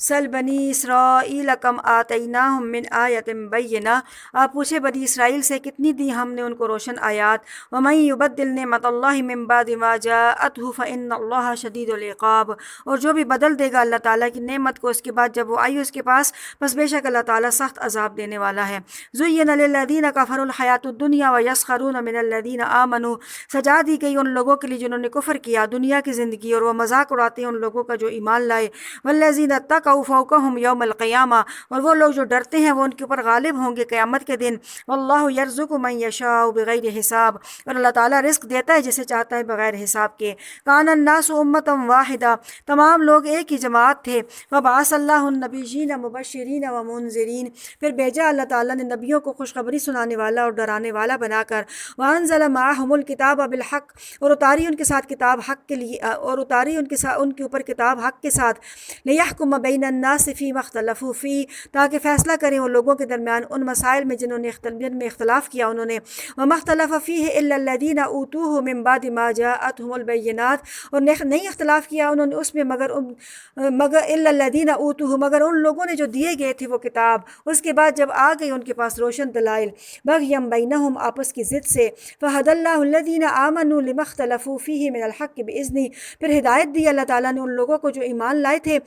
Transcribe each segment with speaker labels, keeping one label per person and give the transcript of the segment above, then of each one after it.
Speaker 1: سل بنی اسرائیل کم آتیناہم من آیت بینہ، آپ پوچھے بنی اسرائیل سے کتنی دی ہم نے ان کو روشن آیات۔ ومن یبدل نعمت اللہ من بعد ما جاءتہ فإن اللہ شدید العقاب، اور جو بھی بدل دے گا اللہ تعالیٰ کی نعمت کو اس کے بعد جب وہ آئی اس کے پاس، بس بے شک اللہ تعالیٰ سخت عذاب دینے والا ہے۔ زین للذین کفروا الحیات الدنیا ویسخرون من الذین آمنوا، سجا دی گئی ان لوگوں کے لیے جنہوں نے کفر کیا دنیا کی زندگی، اور وہ مذاق اڑاتے ہیں ان لوگوں کا جو ایمان لائے۔ والذین اتقوا فوقهم یوم القیامہ، اور وہ لوگ جو ڈرتے ہیں وہ ان کے اوپر غالب ہوں گے قیامت کے دن۔ واللہ یرزق من یشاء بغیر حساب، اور اللہ تعالیٰ رزق دیتا ہے جسے چاہتا ہے بغیر حساب کے۔ کان الناس امۃ واحدہ، تمام لوگ ایک ہی جماعت تھے۔ وبعث اللہ النبیین مبشرین ومنذرین، پھر بھیجا اللہ تعالیٰ نے نبیوں کو خوشخبری سنانے والا اور ڈرانے والا بنا کر۔ وانزل معہم الکتاب بالحق، اور اتاری ان کے ساتھ کتاب حق کے لیے، اور اتاری ان کے اوپر کتاب حق کے ساتھ۔ لیحکم بین الناس فیما اختلفوا فیہ، تاکہ فیصلہ کریں ان لوگوں کے درمیان ان مسائل میں جن میں اختلاف کیا انہوں نے۔ وما اختلف فیہ الا الذین اوتوہ من بعد ما جاءتہم البینات، اور نہیں اختلاف کیا انہوں نے اس میں مگر الا الذین اوتوہ، مگر ان لوگوں نے جو دیے گئے تھے وہ کتاب، اس کے بعد جب آ گئی ان کے پاس روشن دلائل، بغیم بینہم، آپس کی ضد سے۔ فہدی اللہ الذین آمنوا لما اختلفوا فیہ من الحق باذنہ، پھر ہدایت دی اللہ تعالیٰ نے ان لوگوں کو جو ایمان لائے تھے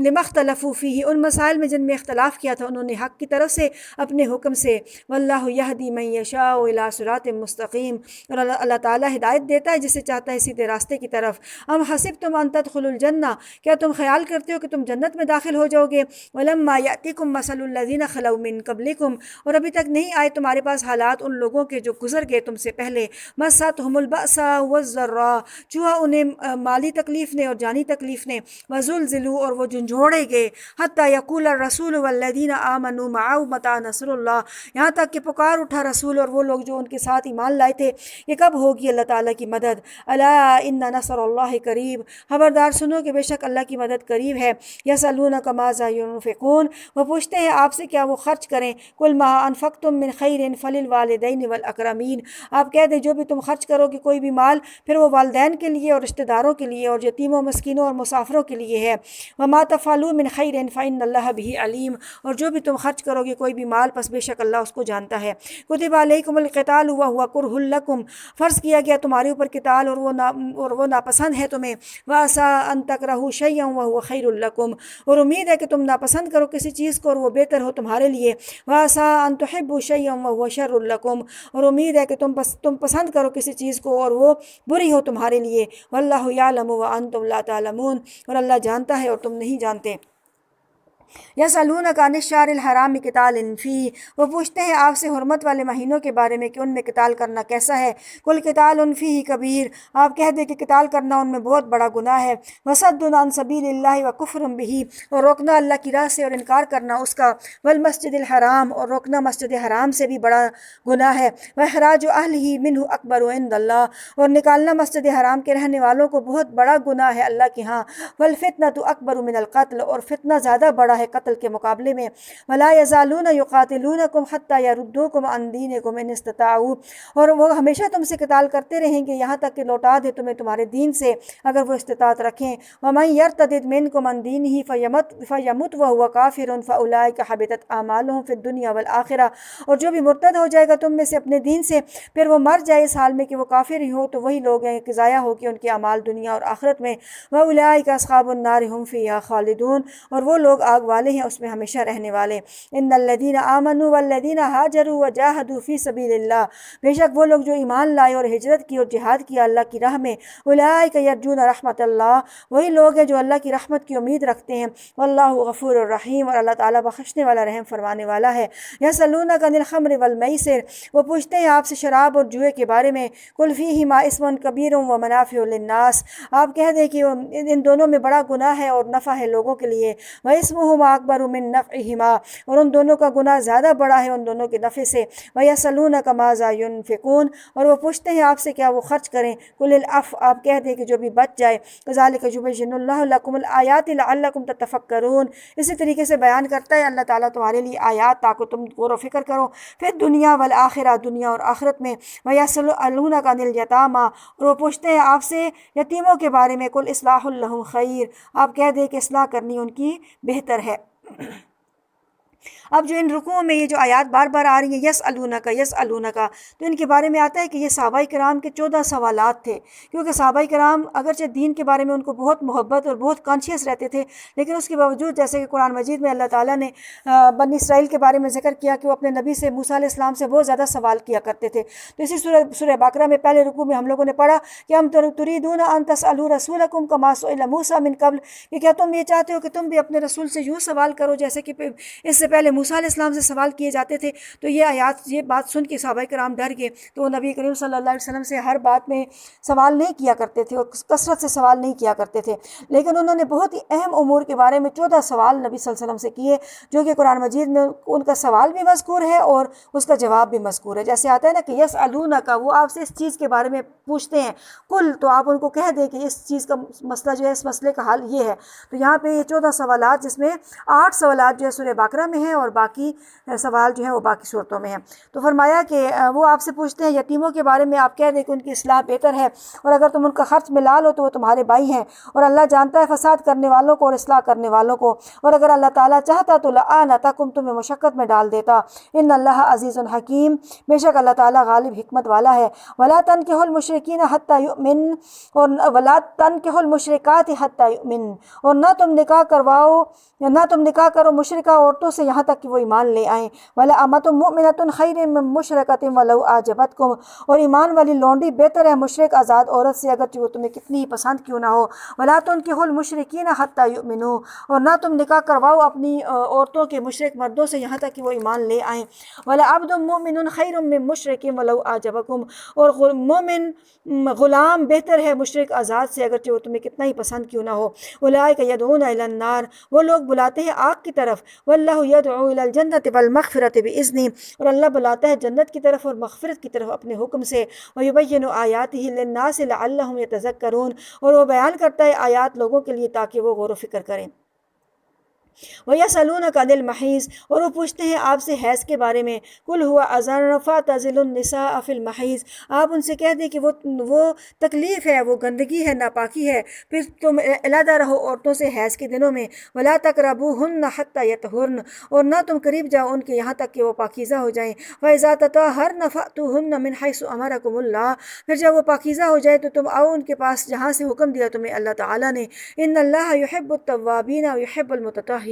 Speaker 1: لما اختلفوا فیہ، ان مسائل میں جن میں اختلاف کیا تھا انہوں نے، حق کی طرف سے اپنے حکم سے۔ واللہ یہدی من یشاء الی صراط مستقیم، اور اللہ تعالیٰ ہدایت دیتا ہے جسے چاہتا ہے سیدھے راستے کی طرف۔ ام حسبتم ان تدخلوا الجنہ، کیا تم خیال کرتے ہو کہ تم جنت میں داخل ہو جاؤ گے؟ ولما یأتکم مثل الذین خلوا من قبلکم، اور ابھی تک نہیں آئے تمہارے پاس حالات ان لوگوں کے جو گزر گئے تم سے پہلے۔ مستہم البأساء والضراء، چھوا انہیں مالی تکلیف نے اور جانی تکلیف نے۔ وزلزلوا، اور وہ جھنجھوڑے گئے۔ حتی یقول الرسول والذین آمنوا معہ متی نصر اللہ، یہاں تک کہ پکار اٹھا رسول اور وہ لوگ جو ان کے ساتھ ایمان لائے تھے کہ کب ہوگی اللہ تعالیٰ کی مدد۔ الا ان نصر اللہ قریب، خبردار سنو کہ بے شک اللہ کی مدد قریب ہے۔ یسألونک ماذا ینفقون، وہ پوچھتے ہیں آپ سے کیا وہ خرچ کریں۔ قل ما انفقتم من خیر فللوالدین والاقربین، آپ کہہ دیں جو بھی تم خرچ کرو گے کوئی بھی مال، پھر وہ والدین کے لیے اور رشتہ داروں کے لیے اور یتیموں مسکینوں اور مسافروں کے لیے ہے۔ وما تفعلوا من خیر فإن اللہ بہ علیم، اور جو بھی تم خرچ کرو گے کوئی بھی مال پس بے شک اللہ اس کو جانتا ہے۔ کتب علیکم القتال وہو کرہ لکم، فرض کیا گیا تمہارے اوپر قتال اور وہ ناپسند ہے تمہیں۔ وعسیٰ ان تکرہوا شیئا وہو خیر لکم، اور امید ہے کہ تم ناپسند کرو کسی چیز کو اور وہ بہتر ہو تمہارے لیے۔ وعسیٰ ان تحبوا شیئا وہو شر لکم، اور امید ہے کہ تم پسند کرو کسی چیز کو اور وہ بری ہو تمہارے لیے۔ واللہ یعلم وانتم لا تعلمون، اور اللہ جانتا ہے اور تم نہیں جانتے۔ یسألونک عن الشہر الحرام قتال فیہ، وہ پوچھتے ہیں آپ سے حرمت والے مہینوں کے بارے میں کہ ان میں قتال کرنا کیسا ہے۔ قل قتال فیہ کبیر، آپ کہہ دیں کہ قتال کرنا ان میں بہت بڑا گناہ ہے۔ وصد عن سبیل اللہ وکفر بہ، اور روکنا اللہ کی راہ سے اور انکار کرنا اس کا۔ والمسجد الحرام، اور روکنا مسجد حرام سے بھی بڑا گناہ ہے۔ واخراج اہلہ منہ اکبر عند اللہ، اور نکالنا مسجد حرام کے رہنے والوں کو بہت بڑا گناہ ہے اللہ کے ہاں۔ والفتنۃ اکبر من القتل، اور فتنہ زیادہ بڑا ہے قتل کے مقابلے میں۔ ولا یزالون یقاتلونکم حتی یردوکم عن دینکم ان استطاعوا، اور وہ ہمیشہ تم سے قتال کرتے رہیں گے یہاں تک کہ لوٹا دے تمہیں تمہارے دین سے اگر وہ استطاعت رکھیں۔ ومن یرتد منکم عن دینہ فیمت وہو کافر فاولئک حبطت اعمالہم فی الدنیا والآخرہ، اور جو بھی مرتد ہو جائے گا تم میں سے اپنے دین سے پھر وہ مر جائے اس حال میں کہ وہ کافر ہی ہو، تو وہی لوگ ہیں کہ ضائع ہو کہ ان کے اعمال دنیا اور آخرت میں۔ واولئک اصحاب النار هم فیہا خالدون، اور وہ لوگ آگ والے ہیں اس میں ہمیشہ رہنے والے۔ ان الذین آمنوا والذین ہاجروا وجاہدوا فی سبیل اللہ، بے شک وہ لوگ جو ایمان لائے اور ہجرت کی اور جہاد کیا اللہ کی راہ میں۔ اولئک یرجون رحمت اللہ، وہی لوگ ہیں جو اللہ کی رحمت کی امید رکھتے ہیں۔ واللہ غفور الرحیم، اور اللہ تعالیٰ بخشنے والا رحم فرمانے والا ہے۔ یسألونک عن الخمر والمیسر، وہ پوچھتے ہیں آپ سے شراب اور جوئے کے بارے میں۔ قل فیہما اسم کبیر ومنافع للناس، آپ کہہ دیں کہ ان دونوں میں بڑا گناہ ہے اور نفع ہے لوگوں کے لیے۔ واسمہ اسمہما اکبر من نفعہما، اور ان دونوں کا گناہ زیادہ بڑا ہے ان دونوں کے نفع سے، ویسألونک ماذا ینفقون، اور وہ پوچھتے ہیں آپ سے کیا وہ خرچ کریں، قل العفو، آپ کہہ دیں کہ جو بھی بچ جائے، کذالک یبین اللہ لکم الآیات لعلکم تتفکرون، اسی طریقے سے بیان کرتا ہے اللہ تعالیٰ تمہارے لیے آیات تاکہ تم غور و فکر کرو، پھر دنیا والآخرہ، دنیا اور آخرت میں، ویسألونک عن الیتامی، اور وہ پوچھتے ہیں آپ سے یتیموں کے بارے میں، قل اصلاح لہم خیر، آپ کہہ دیں کہ اصلاح کرنی ان کی بہتر ہے۔ اب جو ان رکوعوں میں یہ جو آیات بار بار آ رہی ہیں یسألونک یسألونک، تو ان کے بارے میں آتا ہے کہ یہ صحابہ کرام کے 14 سوالات تھے، کیونکہ صحابہ کرام اگرچہ دین کے بارے میں ان کو بہت محبت اور بہت کانشیس رہتے تھے، لیکن اس کے باوجود جیسے کہ قرآن مجید میں اللہ تعالیٰ نے بنی اسرائیل کے بارے میں ذکر کیا کہ وہ اپنے نبی سے، موسیٰ علیہ السلام سے بہت زیادہ سوال کیا کرتے تھے، تو اسی سورہ بقرہ میں پہلے رکوع میں ہم لوگوں نے پڑھا کہ ہم تریدون ان تسألوا رسولکم کما سئل موسیٰ من قبل، کہ کیا تم یہ چاہتے ہو کہ تم بھی اپنے رسول سے یوں سوال کرو جیسے کہ اس سے پہلے موسیٰ علیہ السلام سے سوال کیے جاتے تھے۔ تو یہ آیات، یہ بات سن کے صحابہ کرام ڈر گئے، تو وہ نبی کریم صلی اللہ علیہ وسلم سے ہر بات میں سوال نہیں کیا کرتے تھے اور کثرت سے سوال نہیں کیا کرتے تھے، لیکن انہوں نے بہت ہی اہم امور کے بارے میں 14 سوال نبی صلی اللہ علیہ وسلم سے کیے، جو کہ قرآن مجید میں ان کا سوال بھی مذکور ہے اور اس کا جواب بھی مذکور ہے۔ جیسے آتا ہے نا کہ یسألونک، وہ آپ سے اس چیز کے بارے میں پوچھتے ہیں، قل، تو آپ ان کو کہہ دیں کہ اس چیز کا مسئلہ جو ہے، اس مسئلے کا حل یہ ہے۔ تو یہاں پہ یہ 14 سوالات، جس میں 8 سوالات جو ہے سورہ بقرہ میں ہیں اور باقی سوال جو ہے وہ باقی صورتوں میں ہیں۔ تو فرمایا کہ وہ آپ سے پوچھتے ہیں یتیموں کے بارے میں، آپ کہہ دیں کہ ان کی اصلاح بہتر ہے، اور اگر تم ان کا خرچ ملا لو تو وہ تمہارے بھائی ہیں، اور اللہ جانتا ہے فساد کرنے والوں کو اور اصلاح کرنے والوں کو، اور اگر اللہ تعالیٰ چاہتا تو لآنتکم، تمہیں مشقت میں ڈال دیتا، ان اللہ عزیز حکیم، بے شک اللہ تعالیٰ غالب حکمت والا ہے۔ ولا تنکحوا المشرکین حتی یؤمن، اور ولا تنکحوا المشرکات حتی یؤمن، اور نہ تم نکاح کرو مشرکہ عورتوں سے یہاں تک کہ وہ ایمان لے آئیں۔ ولا امۃ مؤمنۃ خیر من مشرکۃ ولو اعجبتکم، اور ایمان والی لونڈی بہتر ہے مشرک آزاد عورت سے اگرچہ وہ تمہیں کتنی ہی پسند کیوں نہ ہو۔ ولا تنکحوا المشرکین حتی یؤمنوا، اور نہ تم نکاح کرواؤ اپنی عورتوں کے مشرک مردوں سے یہاں تک کہ وہ ایمان لے آئیں۔ ولا عبد مؤمن خیر من مشرک ولو اعجبکم، اور مومن غلام بہتر ہے مشرک آزاد سے اگرچہ وہ تمہیں کتنا ہی پسند کیوں نہ ہو۔ اولئک یدعون الی النار، وہ لوگ بلاتے ہیں آگ کی طرف، واللہ یدعو الی الجنۃ والمغفرۃ باذنہ، اور اللہ بلاتا ہے جنت کی طرف اور مغفرت کی طرف اپنے حکم سے، ویبین آیاتہ للناس لعلہم یتذکرون، اور وہ بیان کرتا ہے آیات لوگوں کے لیے تاکہ وہ غور و فکر کریں۔ وَيَسْأَلُونَكَ عَنِ الْمَحِيضِ، اور وہ پوچھتے ہیں آپ سے حیض کے بارے میں، قُلْ هُوَ أَذًى فَاعْتَزِلُوا النِّسَاءَ فِي الْمَحِيضِ، آپ ان سے کہہ دیں کہ وہ تکلیف ہے، وہ گندگی ہے، ناپاکی ہے، پھر تم علیحدہ رہو عورتوں سے حیض کے دنوں میں۔ وَلَا تَقْرَبُوهُنَّ حَتَّى يَطْهُرْنَ، اور نہ تم قریب جاؤ ان کے یہاں تک کہ وہ پاکیزہ ہو جائیں۔ وَإِذَا تَطَهَّرْنَ فَأْتُوهُنَّ مِنْ حَيْثُ أَمَرَكُمُ اللَّهُ، پھر جب وہ پاکیزہ ہو جائے تو تم آؤ ان کے پاس جہاں سے حکم دیا تمہیں اللہ تعالیٰ نے۔ إِنَّ اللَّهَ يُحِبُّ التَّوَّابِينَ وَيُحِبُّ الْمُتَطَهِّرِينَ،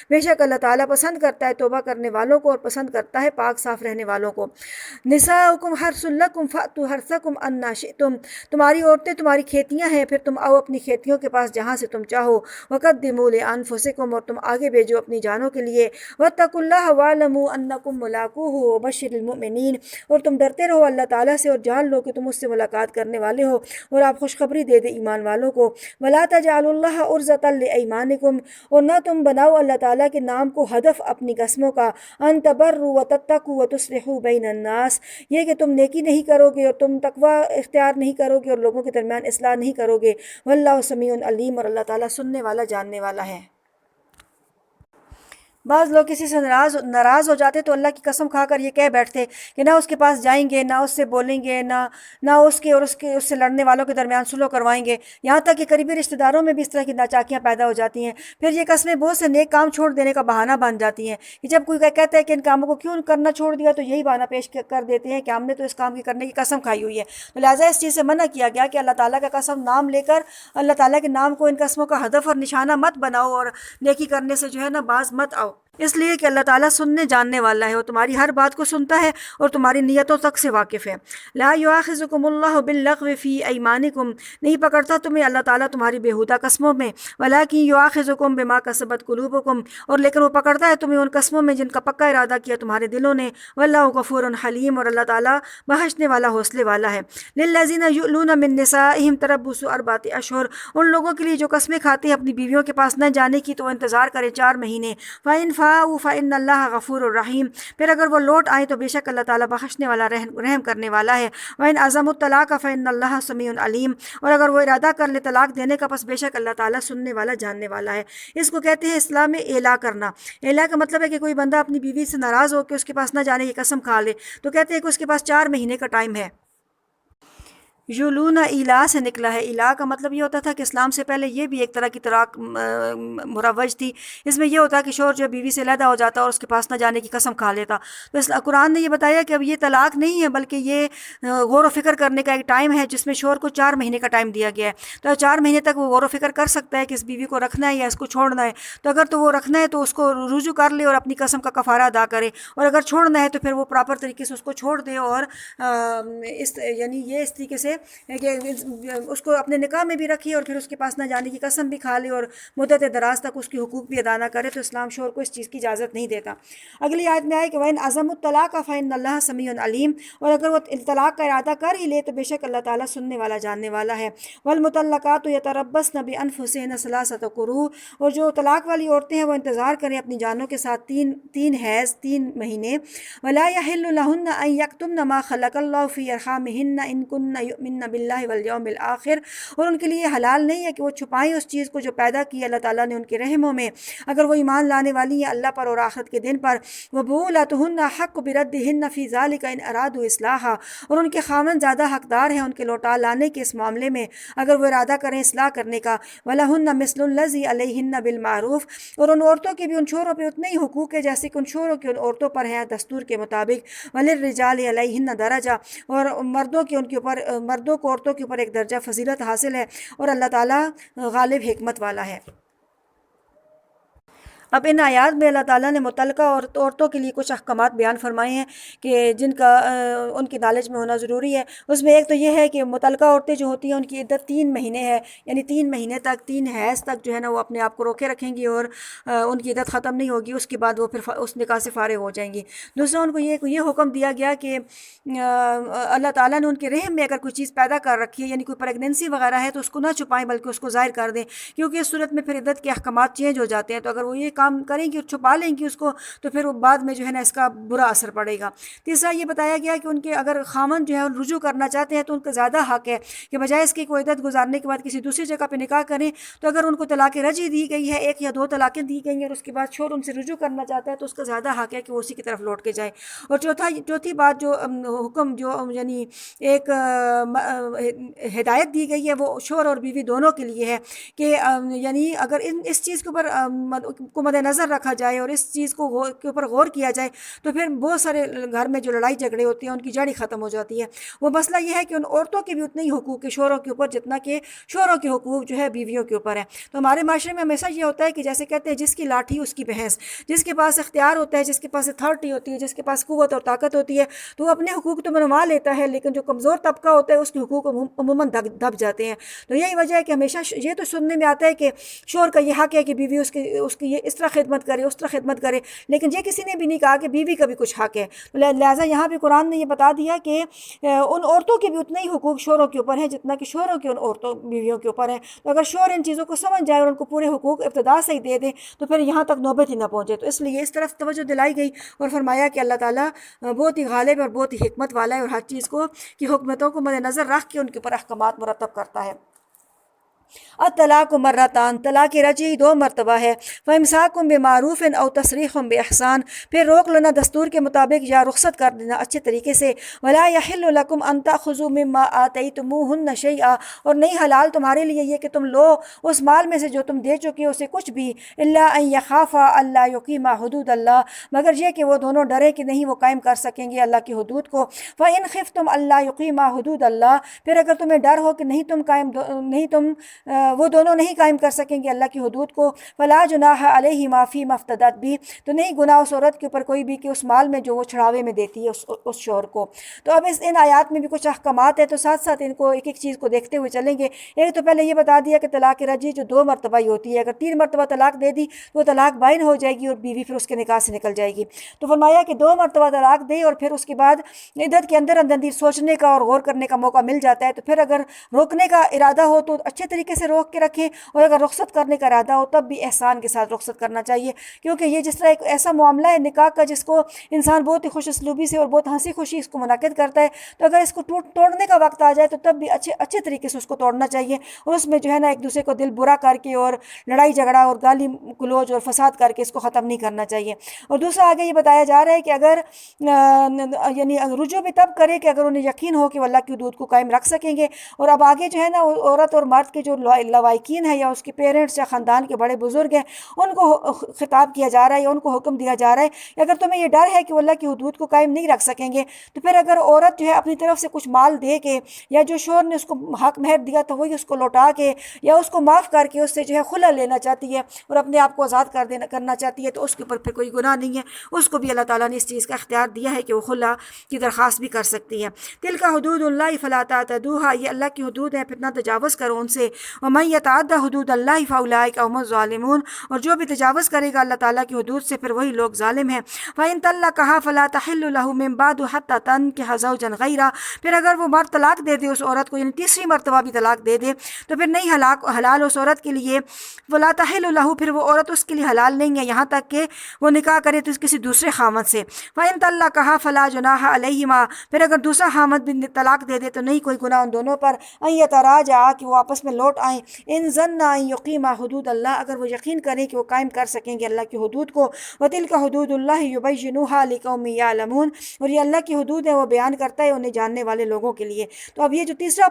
Speaker 1: بے شک اللہ تعالیٰ پسند کرتا ہے توبہ کرنے والوں کو اور پسند کرتا ہے پاک صاف رہنے والوں کو۔ نساؤکم حرث لکم فأتوا حرثکم انا شئتم، تمہاری عورتیں تمہاری کھیتیاں ہیں، پھر تم آؤ اپنی کھیتیوں کے پاس جہاں سے تم چاہو۔ وقدموا لانفسکم، اور تم آگے بھیجو اپنی جانوں کے لیے۔ واتقوا اللہ واعلموا انکم ملاقوہ وبشر المؤمنین، اور تم ڈرتے رہو اللہ تعالیٰ سے اور جان لو کہ تم اس سے ملاقات کرنے والے ہو، اور آپ خوشخبری دے دے ایمان والوں کو۔ ولا تجعلوا اللہ عرضۃ لایمانکم، اور نہ تم بناؤ اللہ تعالیٰ کے نام کو ہدف اپنی قسموں کا۔ ان تبروا وتتقوا وتصلحوا بین الناس، یہ کہ تم نیکی نہیں کرو گے اور تم تقوی اختیار نہیں کرو گے اور لوگوں کے درمیان اصلاح نہیں کرو گے۔ واللہ سمیع علیم، اور اللہ تعالیٰ سننے والا جاننے والا ہے۔ بعض لوگ کسی سے ناراض ہو جاتے تو اللہ کی قسم کھا کر یہ کہہ بیٹھتے کہ نہ اس کے پاس جائیں گے، نہ اس سے بولیں گے، نہ اس کے اور اس سے لڑنے والوں کے درمیان صلح کروائیں گے، یہاں تک کہ قریبی رشتہ داروں میں بھی اس طرح کی ناچاکیاں پیدا ہو جاتی ہیں۔ پھر یہ قسمیں بہت سے نیک کام چھوڑ دینے کا بہانہ بن جاتی ہیں کہ جب کوئی کہتا ہے کہ ان کاموں کو کیوں کرنا چھوڑ دیا تو یہی بہانہ پیش کر دیتے ہیں کہ ہم نے تو اس کام کی کرنے کی قسم کھائی ہوئی ہے۔ تو لہٰذا اس چیز سے منع کیا گیا کہ اللہ تعالیٰ کا قسم نام لے کر اللہ تعالیٰ کے نام کو ان قسموں کا ہدف اور نشانہ مت بناؤ، اور نیکی کرنے سے جو ہے نا باز مت آؤ۔ اس لیے کہ اللہ تعالیٰ سننے جاننے والا ہے، اور تمہاری ہر بات کو سنتا ہے اور تمہاری نیتوں تک سے واقف ہے۔ لا یؤاخذکم اللہ باللغو فی ایمانکم، نہیں پکڑتا تمہیں اللہ تعالیٰ تمہاری بیہودہ قسموں میں، ولکن یؤاخذکم بما کسبت قلوبکم، اور لیکن وہ پکڑتا ہے تمہیں ان قسموں میں جن کا پکا ارادہ کیا تمہارے دلوں نے، واللہ غفور حلیم، اور اللہ تعالیٰ بخشنے والا حوصلے والا ہے۔ للذین یؤلون من نسائہم تربص اربعۃ اشہر، ان لوگوں کے لیے جو قسمیں کھاتے ہیں اپنی بیویوں کے پاس نہ جانے کی تو وہ انتظار کریں 4 مہینے۔ فَإِنْ فَاءُوا فَإِنَّ اللَّهَ غَفُورٌ رَحِيمٌ، پھر اگر وہ لوٹ آئیں تو بے شک اللہ تعالیٰ بخشنے والا رحم کرنے والا ہے۔ وَإِنْ عَزَمُوا الطَّلَاقَ فَإِنَّ اللَّهَ سَمِيعٌ عَلِيمٌ، اور اگر وہ ارادہ کر لے طلاق دینے کا پس بے شک اللہ تعالیٰ سننے والا جاننے والا ہے۔ اس کو کہتے ہیں اسلام میں اعلاء کرنا۔ اعلاء کا مطلب ہے کہ کوئی بندہ اپنی بیوی سے ناراض ہو کے اس کے پاس نہ جانے کی قسم کھا لے تو کہتے ہیں کہ اس کے پاس 4 مہینے کا ٹائم ہے۔ یولون ایلا سے نکلا ہے۔ ایلا کا مطلب یہ ہوتا تھا کہ اسلام سے پہلے یہ بھی ایک طرح کی طلاق مروج تھی۔ اس میں یہ ہوتا ہے کہ شوہر جو بیوی سے علیحدہ ہو جاتا اور اس کے پاس نہ جانے کی قسم کھا لیتا، تو قرآن نے یہ بتایا کہ اب یہ طلاق نہیں ہے بلکہ یہ غور و فکر کرنے کا ایک ٹائم ہے جس میں شوہر کو 4 مہینے کا ٹائم دیا گیا ہے۔ تو 4 مہینے تک وہ غور و فکر کر سکتا ہے کہ اس بیوی کو رکھنا ہے یا اس کو چھوڑنا ہے۔ تو اگر تو وہ رکھنا ہے تو اس کو رجوع کر لے اور اپنی قسم کا کفارہ ادا کرے، اور اگر چھوڑنا ہے تو پھر وہ پراپر طریقے سے اس کو چھوڑ دے، اور یعنی یہ اس طریقے سے کہ اس کو اپنے نکاح میں بھی رکھے اور پھر اس کے پاس نہ جانے کی قسم بھی کھا لے اور مدت دراز تک اس کی حقوق بھی ادا نہ کرے، تو اسلام شوہر کو اس چیز کی اجازت نہیں دیتا۔ اگلی آیت میں آئے کہ وَإِنْ عَزَمُوا الطَّلَاقَ فَإِنَّ اللَّهَ سَمِيعٌ عَلِيمٌ، اور اگر وہ طلاق کا ارادہ کر ہی لے تو بے شک اللہ تعالیٰ سننے والا جاننے والا ہے۔ وَالْمُطَلَّقَاتُ يَتَرَبَّصْنَ بِأَنفُسِهِنَّ ثَلَاثَةَ قُرُوءٍ، اور جو طلاق والی عورتیں ہیں وہ انتظار کریں اپنی جانوں کے ساتھ تین حیض 3 مہینے۔ وَلَا يَحِلُّ لَهُنَّ أَن يَكْتُمْنَ مَا خَلَقَ اللَّهُ فِي أَرْحَامِهِنَّ إِن كُنَّ يُؤْمِنَّ بِاللَّهِ وَالْيَوْمِ الْآخِرِ، اور ان کے لیے حلال نہیں ہے کہ وہ چھپائیں اس چیز کو جو پیدا کی اللہ تعالیٰ نے ان کے رحموں میں، اگر وہ ایمان لانے والی ہیں اللہ پر اور آخرت کے دن پر۔ وَبُعُولَتُهُنَّ أَحَقُّ بِرَدِّهِنَّ فِي ذَلِكَ إِنْ أَرَادُوا إِصْلَاحًا، اور ان کے خاوند زیادہ حقدار ہیں ان کے لوٹا لانے کے اس معاملے میں اگر وہ ارادہ کریں اصلاح کرنے کا۔ وَلَهُنَّ مِثْلُ الَّذِي عَلَيْهِنَّ بِالْمَعْرُوفِ، اور ان عورتوں کے بھی ان شوہروں پہ اتنے ہی حقوق ہے جیسے کہ ان شوہروں کے ان عورتوں پر ہیں دستور کے مطابق۔ وَلِلرِّجَالِ عَلَيْهِنَّ دَرَجَةٌ، اور مردوں کے ان کے اوپر مردوں کو عورتوں کے اوپر ایک درجہ فضیلت حاصل ہے، اور اللہ تعالیٰ غالب حکمت والا ہے۔ اب ان آیات میں اللہ تعالیٰ نے متعلقہ عورتوں کے لیے کچھ احکامات بیان فرمائے ہیں کہ جن کا ان کی نالج میں ہونا ضروری ہے۔ اس میں ایک تو یہ ہے کہ متعلقہ عورتیں جو ہوتی ہیں ان کی عدت 3 مہینے ہے، یعنی 3 مہینے تک 3 حیض تک جو ہے نا وہ اپنے آپ کو روکے رکھیں گی، اور ان کی عدت ختم نہیں ہوگی، اس کے بعد وہ پھر اس نکاح سے فارغ ہو جائیں گی۔ دوسرا ان کو یہ حکم دیا گیا کہ اللہ تعالیٰ نے ان کے رحم میں اگر کوئی چیز پیدا کر رکھی ہے، یعنی کوئی پریگننسی وغیرہ ہے، تو اس کو نہ چھپائیں بلکہ اس کو ظاہر کر دیں، کیونکہ اس صورت میں پھر عدت کے احکامات چینج ہو جاتے ہیں۔ تو اگر وہ یہ کام کریں گی اور چھپا لیں گی اس کو تو پھر وہ بعد میں جو ہے نا اس کا برا اثر پڑے گا۔ تیسرا یہ بتایا گیا کہ ان کے اگر خامن جو ہے رجوع کرنا چاہتے ہیں تو ان کا زیادہ حق ہے کہ بجائے اس کی کوئی عدت گزارنے کے بعد کسی دوسری جگہ پہ نکاح کریں، تو اگر ان کو طلاق رجعی دی گئی ہے، 1 یا 2 طلاقیں دی گئی ہیں، اور اس کے بعد شوہر ان سے رجوع کرنا چاہتا ہے تو اس کا زیادہ حق ہے کہ وہ اسی کی طرف لوٹ کے جائے۔ اور چوتھی بات جو حکم جو یعنی ایک ہدایت دی گئی ہے وہ شوہر اور بیوی دونوں کے لیے ہے کہ یعنی اگر اس چیز کے اوپر کو مد نظر رکھا جائے اور اس چیز کو کے اوپر غور کیا جائے تو پھر بہت سارے گھر میں جو لڑائی جھگڑے ہوتے ہیں ان کی جڑ ہی ختم ہو جاتی ہے۔ وہ مسئلہ یہ ہے کہ ان عورتوں کے بھی اتنے ہی حقوق ہے شوہروں کے اوپر جتنا کہ شوہروں کے حقوق جو ہے بیویوں کے اوپر ہے۔ تو ہمارے معاشرے میں ہمیشہ یہ ہوتا ہے کہ جیسے کہتے ہیں جس کی لاٹھی اس کی بھینس، جس کے پاس اختیار ہوتا ہے، جس کے پاس اتھارٹی ہوتی ہے، جس کے پاس قوت اور طاقت ہوتی ہے تو وہ اپنے حقوق تو منوا لیتا ہے، لیکن جو کمزور طبقہ ہوتا ہے اس کے حقوق عموماً دب جاتے ہیں۔ تو یہی وجہ ہے کہ ہمیشہ یہ تو سننے میں آتا ہے کہ شوہر کا یہ حق ہے کہ بیوی اس کی یہ اس طرح خدمت کرے، اس طرح خدمت کرے، لیکن یہ کسی نے بھی نہیں کہا کہ بیوی کا بھی کچھ حق ہے۔ لہٰذا یہاں پہ قرآن نے یہ بتا دیا کہ ان عورتوں کے بھی اتنے ہی حقوق شوہروں کے اوپر ہیں جتنا کہ شوہروں کے ان عورتوں بیویوں کے اوپر ہیں۔ تو اگر شوہر ان چیزوں کو سمجھ جائے اور ان کو پورے حقوق ابتدا سے ہی دے دیں تو پھر یہاں تک نوبت ہی نہ پہنچے۔ تو اس لیے اس طرف توجہ دلائی گئی اور فرمایا کہ اللہ تعالیٰ بہت ہی غالب اور بہت ہی حکمت والا ہے اور ہر چیز کو کی حکمتوں کو مد نظر رکھ کے ان کے اوپر احکامات مرتب کرتا ہے۔ الطلاق مرتان، طلاق رجعی 2 مرتبہ ہے۔ فامساک بمعروف او تسریح باحسان، پھر روک لینا دستور کے مطابق یا رخصت کر دینا اچھے طریقے سے۔ ولا یحل لکم ان تاخذوا مما آتیتموہن شیئا، اور نہیں حلال تمہارے لیے یہ کہ تم لو اس مال میں سے جو تم دے چکے ہو اسے کچھ بھی، الا ان یخافا الا یقیما حدود اللہ، مگر یہ کہ وہ دونوں ڈرے کہ نہیں وہ قائم کر سکیں گے اللہ کی حدود کو۔ فان خفتم الا یقیما حدود اللہ، پھر اگر تمہیں ڈر ہو کہ نہیں تم وہ دونوں نہیں قائم کر سکیں گے اللہ کی حدود کو، فلا جناح علیہما فیما افتدت بھی، تو نہیں گناہ اس عورت کے اوپر کوئی بھی کہ اس مال میں جو وہ چھڑاوے میں دیتی ہے اس شوہر کو۔ تو اب ان آیات میں بھی کچھ احکامات ہیں، تو ساتھ ساتھ ان کو ایک ایک چیز کو دیکھتے ہوئے چلیں گے۔ ایک تو پہلے یہ بتا دیا کہ طلاق رجعی جو 2 مرتبہ ہی ہوتی ہے، اگر 3 مرتبہ طلاق دے دی تو وہ طلاق بائن ہو جائے گی اور بیوی پھر اس کے نکاح سے نکل جائے گی۔ تو فرمایا کہ 2 مرتبہ طلاق دے اور پھر اس کے بعد عدت کے اندر اندر سوچنے کا اور غور کرنے کا موقع مل جاتا ہے، تو پھر اگر روکنے کا ارادہ ہو تو اچھے طریقے سے روک کے رکھے، اور اگر رخصت کرنے کا ارادہ ہو تب بھی احسان کے ساتھ رخصت کرنا چاہیے، کیونکہ یہ جس طرح ایک ایسا معاملہ ہے نکاح کا جس کو انسان بہت ہی خوش اسلوبی سے اور بہت ہنسی خوشی اس کو منعقد کرتا ہے، تو اگر اس کو توڑنے کا وقت آ جائے تو تب بھی اچھے طریقے سے اس کو توڑنا چاہیے، اور اس میں جو ہے نا ایک دوسرے کو دل برا کر کے اور لڑائی جھگڑا اور گالی گلوچ اور فساد کر کے اس کو ختم نہیں کرنا چاہیے۔ اور دوسرا آگے یہ بتایا جا رہا ہے کہ اگر یعنی رجوع بھی تب کرے کہ اگر انہیں یقین ہو کہ وہ اللہ کی حدود کو قائم رکھ سکیں گے، اور اب آگے جو ہے نا عورت اور مرد کے جو لوائقین ہیں یا اس کے پیرنٹس یا خاندان کے بڑے بزرگ ہیں ان کو خطاب کیا جا رہا ہے یا ان کو حکم دیا جا رہا ہے کہ اگر تمہیں یہ ڈر ہے کہ وہ اللہ کی حدود کو قائم نہیں رکھ سکیں گے تو پھر اگر عورت جو ہے اپنی طرف سے کچھ مال دے کے یا جو شوہر نے اس کو حق مہر دیا تو وہی اس کو لوٹا کے یا اس کو معاف کر کے اس سے جو ہے خلا لینا چاہتی ہے اور اپنے آپ کو آزاد کرنا چاہتی ہے، تو اس کے اوپر پھر کوئی گناہ نہیں ہے، اس کو بھی اللہ تعالیٰ نے اس چیز کا اختیار دیا ہے کہ وہ خلا کی درخواست بھی کر سکتی ہے۔ تلک حدود اللہ فلا تعتدوها، یہ اللہ کی حدود ہیں پھر نہ تجاوز کرو ان سے، ومن یتعد حدود اللہ فاولئک هم الظالمون، اور جو بھی تجاوز کرے گا اللہ تعالیٰ کی حدود سے پھر وہی لوگ ظالم ہیں۔ فإن طلقها فلا تحل له من بعد حتى تنكح زوجا غیرہ، پھر اگر وہ مرد طلاق دے دے اس عورت کو، یعنی تیسری مرتبہ بھی طلاق دے دے تو پھر نہیں حلال اس عورت کے لیے، فلا تحل له، پھر وہ عورت اس کے لیے حلال نہیں ہے یہاں تک کہ وہ نکاح کرے تو کسی دوسرے خامد سے۔ فإن طلقها فلا جناح علیہما، پھر اگر دوسرا خامد بھی طلاق دے دے تو نہیں کوئی گناہ ان دونوں پر، ان یتراجعا، کہ وہ آپس میں لوٹ آئیں، ان ظنا ان یقیما حدود اللہ، اگر وہ یقین کریں کہ وہ قائم کر سکیں گے اللہ کی حدود کو، وتلک حدود اللہ یبینھا لقوم یعلمون، اور یہ اللہ کی حدود ہے وہ بیان کرتا ہے انہیں جاننے والے لوگوں کے لیے۔ تو اب یہ جو تیسرا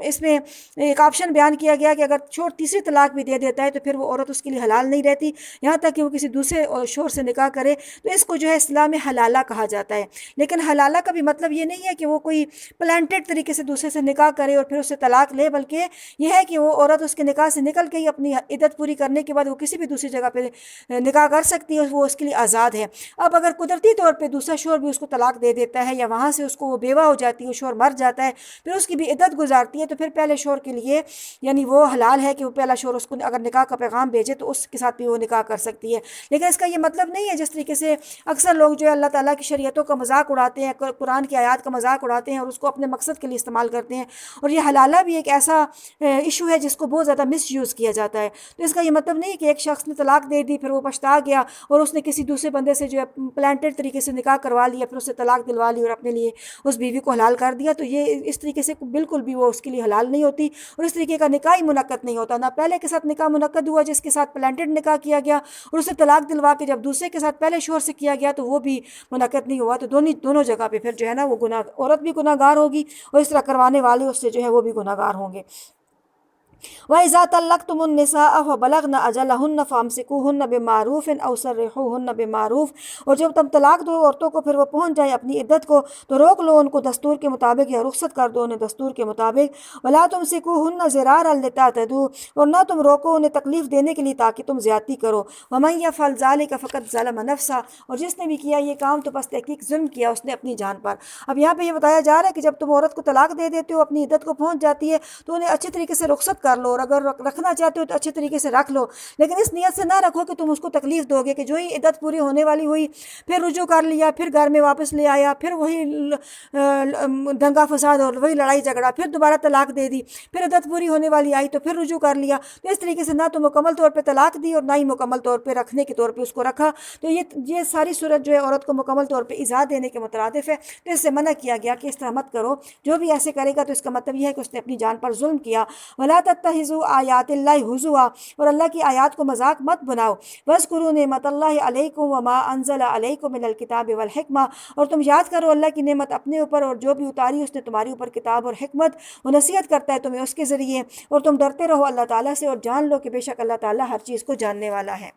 Speaker 1: اس میں ایک آپشن بیان کیا گیا کہ اگر شوہر تیسری طلاق بھی دے دیتا ہے تو پھر وہ عورت اس کے لیے حلال نہیں رہتی یہاں تک کہ وہ کسی دوسرے شوہر سے نکاح کرے، تو اس کو جو ہے اسلام میں حلالہ کہا جاتا ہے۔ لیکن حلالہ کا بھی مطلب یہ نہیں ہے کہ وہ کوئی پلانٹڈ طریقے سے دوسرے سے نکاح کرے اور پھر اس سے طلاق لے، بلکہ یہ ہے کہ وہ عورت اس کے نکاح سے نکل کے ہی اپنی عدت پوری کرنے کے بعد وہ کسی بھی دوسری جگہ پہ نکاح کر سکتی ہے، وہ اس کے لیے آزاد ہے۔ اب اگر قدرتی طور پہ دوسرا شوہر بھی اس کو طلاق دے دیتا ہے یا وہاں سے اس کو وہ بیوہ ہو جاتی ہے، شوہر مر جاتا ہے، پھر اس کی بھی عدت گزارتی ہے، تو پھر پہلے شوہر کے لیے یعنی وہ حلال ہے کہ وہ پہلا شوہر اس کو اگر نکاح کا پیغام بھیجے تو اس کے ساتھ بھی وہ نکاح کر سکتی ہے۔ لیکن اس کا یہ مطلب نہیں ہے جس طریقے سے اکثر لوگ جو ہے اللہ تعالیٰ کی شریعتوں کا مذاق اڑاتے ہیں، قرآن کی آیات کا مذاق اڑاتے ہیں اور اس کو اپنے مقصد کے لیے استعمال کرتے ہیں، اور یہ حلالہ بھی ایک ایسا ایشو ہے جس کو بہت زیادہ مس یوز کیا جاتا ہے۔ تو اس کا یہ مطلب نہیں کہ ایک شخص نے طلاق دے دی پھر وہ پچھتا گیا اور اس نے کسی دوسرے بندے سے جو ہے پلانٹڈ طریقے سے نکاح کروا لیا، پھر اس سے طلاق دلوا لی اور اپنے لیے اس بیوی کو حلال کر دیا، تو یہ اس طریقے سے بالکل بھی وہ اس کے لیے حلال نہیں ہوتی، اور اس طریقے کا نکاح ہی منعقد نہیں ہوتا۔ نہ پہلے کے ساتھ نکاح منعقد ہوا جس کے ساتھ پلانٹڈ نکاح کیا گیا، اور اسے طلاق دلوا کے جب دوسرے کے ساتھ پہلے شوہر سے کیا گیا تو وہ بھی منعقد نہیں ہوا، تو دونوں جگہ پہ پھر جو ہے نا وہ عورت بھی گناہ گار ہوگی اور اس طرح کروانے والے اس سے جو ہے وہ بھی گناہ گار ہوں گے۔ وَإِذَا طَلَّقْتُمُ النِّسَاءَ فَبَلَغْنَ أَجَلَهُنَّ فَأَمْسِكُوهُنَّ بِمَعْرُوفٍ أَوْ سَرِّحُوهُنَّ بِمَعْرُوفٍ، اور جب تم طلاق دو عورتوں کو پھر وہ پہنچ جائیں اپنی عدت کو تو روک لو ان کو دستور کے مطابق یا رخصت کر دو انہیں دستور کے مطابق۔ وَلَا تُمْسِكُوهُنَّ ضِرَارًا لِتَعْتَدُوا، اور نہ تم روکو انہیں تکلیف دینے کے لیے تاکہ تم زیادتی کرو۔ وَمَن يَفْعَلْ ذَلِكَ فَقَدْ ظَلَمَ نَفْسَهُ، اور جس نے بھی کیا یہ کام تو بس تحقیق ظلم کیا اس نے اپنی جان پر۔ اب یہاں پہ یہ بتایا جا رہا ہے کہ جب تم عورت کو طلاق دے دیتے ہو اپنی عدت کو پہنچ جاتی ہے تو انہیں اچھے طریقے سے رخصت کر لو، اور اگر رکھنا چاہتے ہو تو اچھے طریقے سے رکھ لو، لیکن اس نیت سے نہ رکھو کہ تم اس کو تکلیف دو گے کہ جو ہی عدت پوری ہونے والی ہوئی پھر رجوع کر لیا، پھر گھر میں واپس لے آیا، پھر وہی دنگا فساد اور وہی لڑائی جھگڑا، پھر دوبارہ طلاق دے دی، پھر عدت پوری ہونے والی آئی تو پھر رجوع کر لیا، تو اس طریقے سے نہ تو مکمل طور پہ طلاق دی اور نہ ہی مکمل طور پہ رکھنے کے طور پہ اس کو رکھا، تو یہ ساری صورت جو ہے عورت کو مکمل طور پہ ایذا دینے کے مترادف ہے، تو اس سے منع کیا گیا کہ اس طرح مت کرو، جو بھی ایسے کرے گا تو اس کا مطلب یہ ہے کہ اس نے اپنی جان پر ظلم کیا۔ وَلَا تَتَّخِذُوا آیَاتِ اللَّهِ ہُزُوًا، اور اللہ کی آیات کو مذاق مت بناؤ۔ وَاذْكُرُوا نِعْمَتَ اللَّهِ عَلَيْكُمْ وَمَا أَنزَلَ عَلَيْكُمْ مِنَ الْكِتَابِ وَالْحِكْمَةِ، اور تم یاد کرو اللہ کی نعمت اپنے اوپر اور جو بھی اتاری اس نے تمہاری اوپر کتاب اور حکمت، وہ نصیحت کرتا ہے تمہیں اس کے ذریعے، اور تم ڈرتے رہو اللہ تعالیٰ سے اور جان لو کہ بے شک اللہ تعالیٰ ہر چیز کو جاننے والا ہے۔